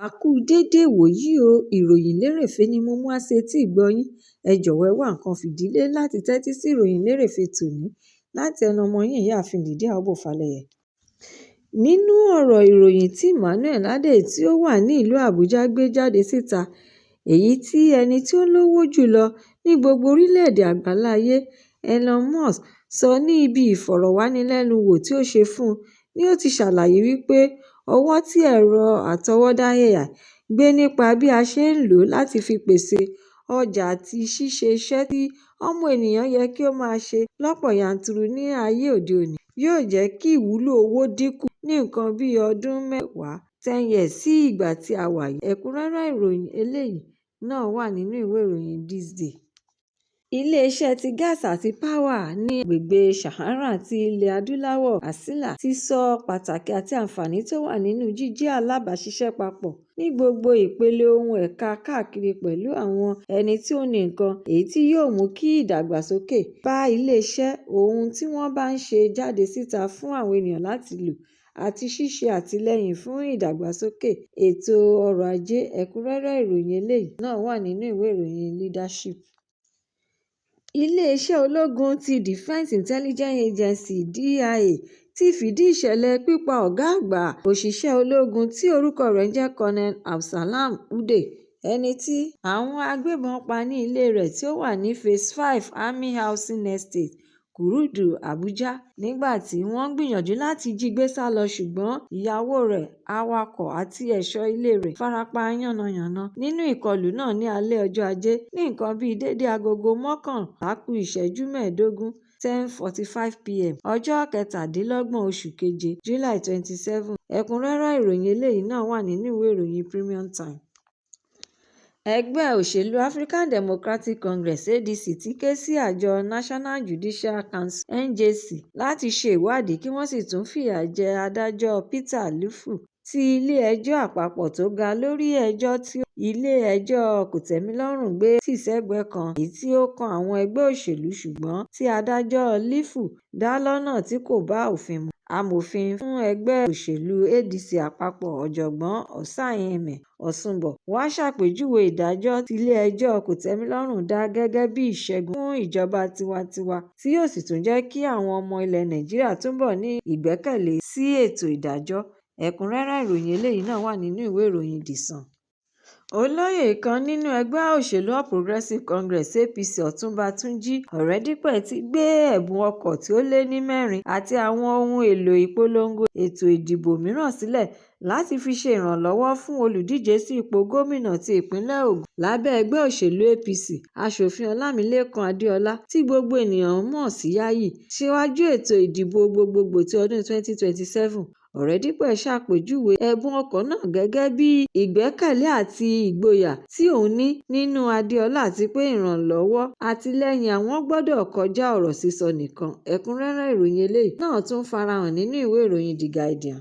A kú dédé ìwòyí o, ìròyìn lérèfé ni mo mú wá sétí ìgbọ́-yín. Ẹ jọ̀wọ́ ẹ wá nǹkan fìdílé láti tẹ́tí sí ìròyìn lérèfé tòní láti ẹnu ọmọ yín ìyáàfin Lydia Ọbọ́falẹ́yẹ. Nínú ọ̀rọ̀ ìròyìn tí Emmanuel Adé tí ó wà ní ìlú Àbújá gbé jáde síta, èyí tí ẹni tí ó lówó jùlọ ní gbogbo orílẹ̀-èdè àgbáláyé Elon Musk sọ ní ibi ìfọ̀rọ̀wánilẹ́nuwò tí ó ṣe fún un ni ó ti ṣàlàyé wípé ọwọ́ tí ẹ̀rọ àtọwọ́dá AI gbé nípa bí a ṣe ń lò ó láti fi pèsè ọjà àti ṣíṣe iṣẹ́ tí ọmọ ènìyàn yẹ kí ó máa ṣe lọ́pọ̀ yanturu ní ayé òde òní yóò jẹ́ kí ìwúlò owó dínkù ní nǹkan bí ọdún 10 years sí ìgbà tí a wà yìí. Ẹ̀kúnrẹ́rẹ́ ìròyìn eléyìí náà wà nínú ìwé ìròyìn This Day. Ilé-iṣẹ́ ti gáàsì àti páwà ní agbègbè Sahara ti ilẹ̀ adúláwọ̀ ASEAN ti sọ pàtàkì àti àǹfààní tó wà nínú jíjẹ́ alábàáṣiṣẹ́ papọ̀ ní gbogbo ìpele ohun ẹ̀ka káàkiri pẹ̀lú àwọn ẹni tí ó ní nǹkan, èyí tí yóò mú kí ìdàgbàsókè bá ilé-iṣẹ́ ohun tí wọ́n bá ń ṣe jáde síta fún àwọn ènìyàn láti lò àti ṣíṣe àtìlẹ́yìn fún ìdàgbàsókè ètò ọrọ̀ ajé. Ẹ̀kúnrẹ́rẹ́ ìròyìn eléyìí náà wà nínú ìwé ìròyìn Leadership. Ilé-iṣẹ́ ológun ti Defence Intelligence Agency (DIA) ti fìdí ìṣẹ̀lẹ̀ pípa ọ̀gá àgbà òṣìṣẹ́ ológun tí orúkọ rẹ̀ ń jẹ́ Colonel Absalom Ude, ẹni tí àwọn agbébọn pa ní ilé rẹ̀ tí ó wà ní Phase 5 Army Housing Estate, Kurudu, Abuja, nígbà tí wọ́n gbìyànjú láti jí gbé sálọ ṣùgbọ́n ìyàwó rẹ̀, awakọ̀ àti ẹ̀ṣọ́ ilé rẹ̀ farapa yánnayànna nínú ìkọlù náà ní alẹ́ ọjọ́ Ajé ní nǹkan bíi déédé agogo 11:15 (10:45 PM) ọjọ́ 27 oṣù keje July 27. Ẹ̀kúnrẹ́rẹ́ ìròyìn eléyìí náà wà nínú ìwé ìròyìn Premium Time. Ẹgbẹ́ òṣèlú African Democratic Congress (ADC) ti ké sí àjọ National Judicial Council (NJC) láti ṣe ìwádìí kí wọ́n sì tún fìyà jẹ adájọ́ Peter Lifu ti ilé-ẹjọ́ àpapọ̀ tó ga lórí ẹjọ́ tí ilé-ẹjọ́ kòtẹ́milọ́rùn gbé tì sẹ́gbẹ̀ẹ́ kan èyí tí ó kan àwọn ẹgbẹ́ òṣèlú ṣùgbọ́n tí adájọ́ Lifu dá lọ́nà tí kò bá òfin mu. Amòfin fún ẹgbẹ́ òṣèlú ADC àpapọ̀ Ọ̀jọ̀gbọ́n Osáyẹmẹ̀ Ọ̀ṣùnbọ̀ wá ṣàpèjúwe ìdájọ́ tí ilé-ẹjọ́ kòtẹ́milọ́rùn dá gẹ́gẹ́ bí ìṣẹ́gun fún ìjọba tiwantiwa tí yóò sì tún jẹ́ kí àwọn ọmọ ilẹ̀ Nàìjíríà túbọ̀ ní ìgbẹ́kẹ̀lé sí ètò ìdájọ́. Ẹ̀kúnrẹ́rẹ́ ìròyìn eléyìí náà wà nínú ìwé ìròyìn The Sun. Olóyè kan nínú ẹgbẹ́ òṣèlú All Progressives Congress (APC) Ọ̀túnba Túnjí Ọ̀rẹ́dípẹ̀ ti gbé ẹ̀bùn ọkọ̀ tí ó lé ní 4 àti àwọn ohun èlò ìpolongo ètò ìdìbò mìíràn sílẹ̀ láti fi ṣe ìrànlọ́wọ́ fún olùdíje sí ipò gómìnà ti ìpínlẹ̀ Ògùn lábẹ́ ẹgbẹ́ òṣèlú APC, aṣòfin Ọlámilékan Adéọlá tí gbogbo ènìyàn mọ̀ sí Yayi, síwájú ètò ìdìbò gbogbogbò ti ọdún 2027. Ọ̀rẹ́dípẹ̀ ṣàpèjúwe ẹ̀bùn ọkọ̀ náà gẹ́gẹ́ bí ìgbẹ́kẹ̀lé àti ìgboyà tí òun ní nínú Adéọlá àti pé ìrànlọ́wọ́ àtìlẹ́yìn àwọn gbọ́dọ̀ kọjá ọ̀rọ̀ sísọ nìkan. Ẹ̀kúnrẹ́rẹ́ ìròyìn eléyìí náà tún farahàn nínú ìwé ìròyìn The Guardian.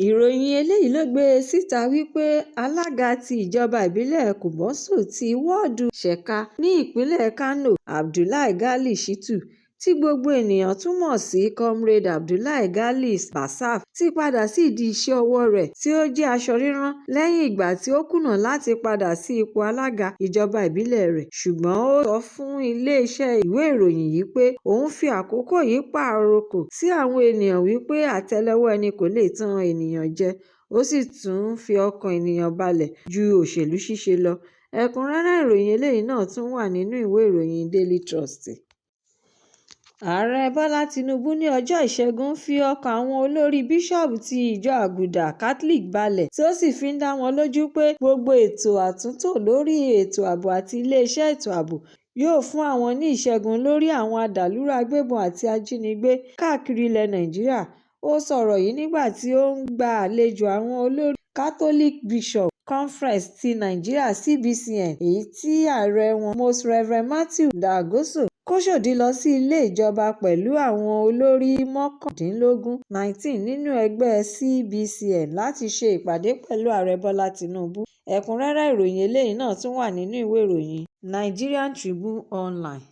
Ìròyìn eléyìí ló gbé síta wípé alága ti ìjọba ìbílẹ̀ Kòmọ́sù ti wọ́ọ̀dù Sheka ní ìpínlẹ̀ Kano, Abdullahi Gali Shitu, tí gbogbo ènìyàn tún mọ̀ sí Comrade Abdullahi Gali Bassaf, ti padà sí ìdí iṣẹ́ ọwọ́ rẹ̀ tí ó jẹ́ aṣọ rírán lẹ́yìn ìgbà tí ó kùnà láti padà sí ipò alága ìjọba ìbílẹ̀ rẹ̀. Ṣùgbọ́n ó sọ fún ilé-iṣẹ́ ìwé ìròyìn yìí pé òun fi àkókò yìí pàrokò sí àwọn ènìyàn wípé àtẹ́lẹwọ́ ẹni kò lè tan ènìyàn jẹ, ó sì tún fi ọkàn ènìyàn balẹ̀ ju òṣèlú ṣíṣe lọ. Ẹ̀kúnrẹ́rẹ́ ìròyìn eléyìí náà tún wà nínú ìwé ìròyìn Daily Trust. Ààrẹ Bọ́lá Tinubu ní ọjọ́ Ìṣẹ́gun fi ọkàn àwọn olórí bíṣọ̀bù ti ìjọ Àgùdà Catholic balẹ̀ tí ó sì fi ń dá wọn lójú pé gbogbo ètò àtúntò lórí ètò ààbò àti ilé-iṣẹ́ ètò ààbò yóò fún àwọn ní ìṣẹ́gun lórí àwọn adàlúrú agbébọn àti ajínigbé káàkiri ilẹ̀ Nàìjíríà. Ó sọ̀rọ̀ yìí nígbà tí ó ń gba àlejò àwọn olórí Catholic Bishop Conference ti Nàìjíríà (CBCN), èyí tí ààrẹ wọn Most Reverend Matthew Ndagoso kó sòdí lọ sí ilé ìjọba pẹ̀lú àwọn olórí 19 nínú ẹgbẹ́ CBCN láti ṣe ìpàdé pẹ̀lú ààrẹ Bọ́lá Tinubu. Ẹ̀kúnrẹ́rẹ́ ìròyìn eléyìí náà tún wà nínú ìwé ìròyìn Nigerian Tribune Online.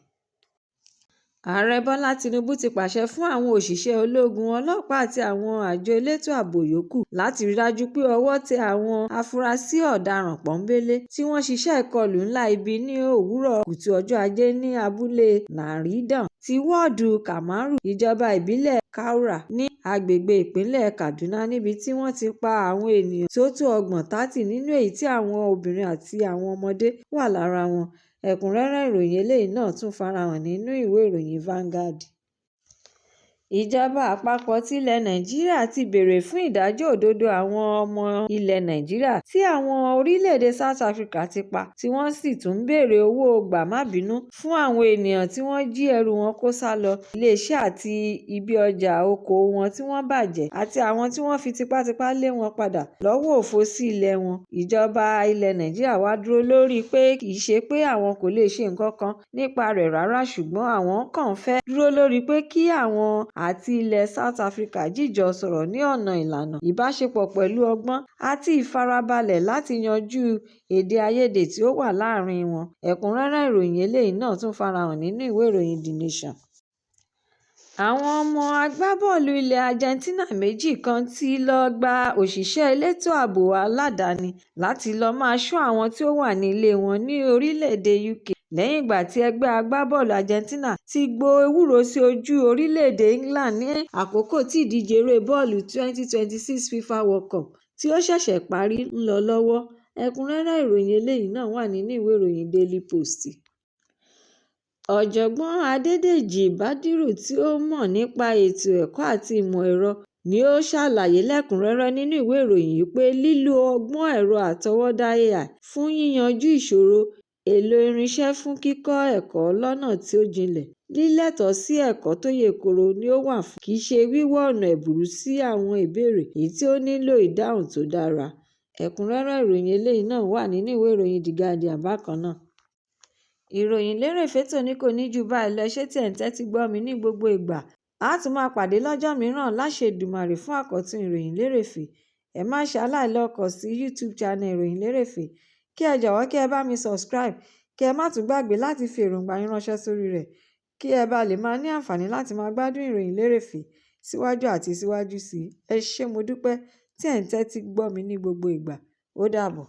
Ààrẹ Bọ́lá Tinubu ti pàṣẹ fún àwọn òṣìṣẹ́ ológun, ọlọ́pàá àti àwọn àjọ elétò ààbò yòókù láti rí dájú pé ọwọ́ tẹ àwọn afurasí ọ̀daràn pọ́nbélé tí wọ́n ṣiṣẹ́ ìkọlù ńlá ibi ní òwúrọ̀ kùtù ọjọ́ Ajé ní abúlé Nàrídàn ti wọ́ọ̀dù Kamaru, ìjọba ìbílẹ̀ Kaura ní agbègbè ìpínlẹ̀ Kaduna, níbi tí wọ́n ti pa àwọn ènìyàn tó tó 30 nínú èyí tí àwọn obìnrin àti àwọn ọmọdé wà lára wọn. Ẹ̀kúnrẹ́rẹ́ ìròyìn eléyìí náà tún farahàn nínú ìwé ìròyìn Vanguard. Ìjọba àpapọ̀ tilẹ̀ Nàìjíríà ti béèrè fún ìdájọ́ òdodo àwọn ọmọ ilẹ̀ Nàìjíríà tí àwọn orílẹ̀-èdè South Africa ti pa, tí wọ́n sì tún ń béèrè owó gbà-má-bínú fún àwọn ènìyàn tí wọ́n jí ẹrù wọn kó sálọ, iléeṣẹ́ àti ibi ọjà oko wọn tí wọ́n bàjẹ́, àti àwọn tí wọ́n fi tipátipá lé wọn padà lọ́wọ́ òfo sí ilẹ̀ wọn. Ìjọba ilẹ̀ Nàìjíríà wá dúró lórí pé kì í ṣe pé àwọn kò lè ṣe nǹkan kan nípa rẹ̀ rárá, ṣùgbọ́n àwọn kàn fẹ́ dúró lórí pé kí àwọn àti ilẹ̀ South Africa jíjọ sọ̀rọ̀ ní ọ̀nà ìlànà ìbáṣepọ̀ pẹ̀lú ọgbọ́n àti ìfarabalẹ̀ láti yanjú èdè-àìyedè tí ó wà láàárín wọn. Ẹ̀kúnrẹ́rẹ́ ìròyìn eléyìí náà tún farahàn nínú ìwé ìròyìn The Nation. Àwọn ọmọ agbábọ́ọ̀lù ilẹ̀ Argentina méjì kan ti lọ gba òṣìṣẹ́ elétò ààbò aládàáni láti lọ máa ṣọ́ àwọn tí ó wà ní ilé wọn ní orílẹ̀-èdè UK lẹ́yìn ìgbà tí ẹgbẹ́ agbábọ́ọ̀lù Argentina ti gbo ewúro sí ojú orílẹ̀-èdè England ní àkókò tí ìdíje eré bọ́ọ̀lù 2026 FIFA World Cup tí ó ṣẹ̀ṣẹ̀ parí ń lọ lọ́wọ́. Ẹ̀kúnrẹ́rẹ́ ìròyìn eléyìí náà wà nínú ìwé ìròyìn Daily Post. Ọ̀jọ̀gbọ́n Adédèjì Bádírù tí ó mọ̀ nípa ètò ẹ̀kọ́ àti ìmọ̀ ẹ̀rọ ni ó ṣàlàyé lẹ́kùnrẹ́rẹ́ nínú ìwé ìròyìn yìí pé lílo ọgbọ́n ẹ̀rọ àtọwọ́dá AI fún yíyanjú ìṣòro, èlò irinṣẹ́ fún kíkọ́ ẹ̀kọ́ lọ́nà tí ó jinlẹ̀, lílẹ̀tọ́ sí ẹ̀kọ́ tó yè kooro ni ó wà fún, kì í ṣe wíwá ọ̀nà ẹ̀bùrú sí àwọn ìbéèrè èyí tí ó nílò ìdáhùn tó dára. Ẹ̀kúnrẹ́rẹ́ ìròyìn eléyìí náà wà nínú ìwé ìròyìn The Guardian bákan náà. Ìròyìn lérèfé tòní kò ní jù báyìí lọ. Ṣé tí ẹ̀ ń tẹ́tí gbọ́ mi ní gbogbo ìgbà? A tún máa pàdé lọ́jọ́ mìíràn láṣẹ Èdùmàrè fún àkọ́tún ìròyìn lérèfé. Ẹ má ṣe aláìlọ́ kàn sí YouTube channel ìròyìn lérèfé. Kí ẹ jọ̀wọ́ kí ẹ bá mi subscribe. Kí ẹ má tún gbàgbé láti fi èròǹgbà yín ránṣẹ́ sórí rẹ̀. Kí ẹ bá lè máa ní àǹfààní láti máa gbádùn ìròyìn lérèfé síwájú àti síwájú sí i. Ẹ ṣé mo dúpẹ́ tí ẹ̀ ń tẹ́tí gbọ́ mi ní gbogbo ìgbà. Ó dàbọ̀.